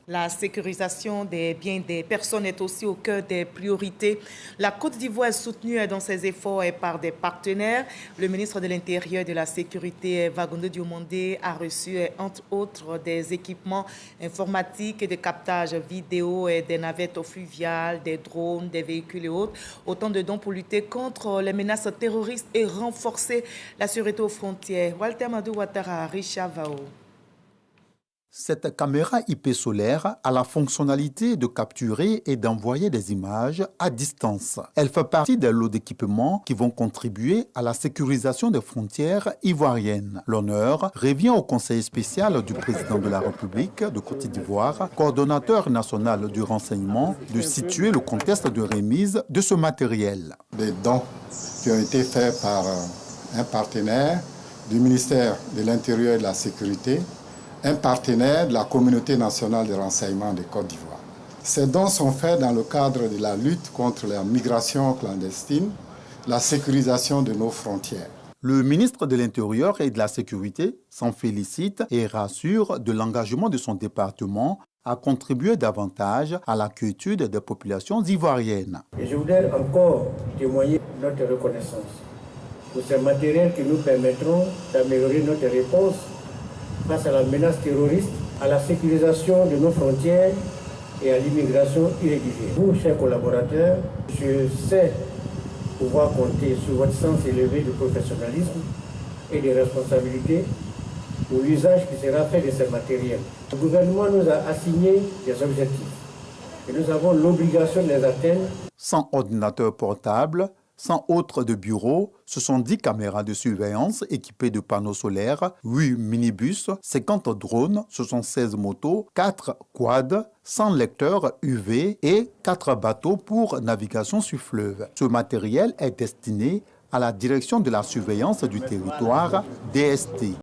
La sécurisation des biens des personnes est aussi au cœur des priorités. La Côte d'Ivoire est soutenue dans ses efforts par des partenaires. Le ministre de l'Intérieur et de la Sécurité, Wagondo Diomandé, a reçu, entre autres, des équipements informatiques et de captage vidéo, et des navettes fluviales, des drones, des véhicules et autres. Autant de dons pour lutter contre les menaces terroristes et renforcer la sûreté aux frontières. Walter Madou Ouattara, Richard Vao. Cette caméra IP solaire a la fonctionnalité de capturer et d'envoyer des images à distance. Elle fait partie des lots d'équipements qui vont contribuer à la sécurisation des frontières ivoiriennes. L'honneur revient au conseiller spécial du président de la République de Côte d'Ivoire, coordonnateur national du renseignement, de situer le contexte de remise de ce matériel. Des dons qui ont été faits par un partenaire du ministère de l'Intérieur et de la Sécurité, un partenaire de la communauté nationale de renseignement de Côte d'Ivoire. Ces dons sont faits dans le cadre de la lutte contre la migration clandestine, la sécurisation de nos frontières. Le ministre de l'Intérieur et de la Sécurité s'en félicite et rassure de l'engagement de son département à contribuer davantage à la quiétude des populations ivoiriennes. Et je voudrais encore témoigner notre reconnaissance pour ces matériels qui nous permettront d'améliorer notre réponse face à la menace terroriste, à la sécurisation de nos frontières et à l'immigration irrégulière. Vous, chers collaborateurs, je sais pouvoir compter sur votre sens élevé de professionnalisme et de responsabilité pour l'usage qui sera fait de ces matériels. Le gouvernement nous a assigné des objectifs et nous avons l'obligation de les atteindre. Sans ordinateur portable, sans autre de bureau, ce sont 10 caméras de surveillance équipées de panneaux solaires, 8 minibus, 50 drones, 76 motos, 4 quads, 100 lecteurs UV et 4 bateaux pour navigation sur fleuve. Ce matériel est destiné à la direction de la surveillance du territoire, DST.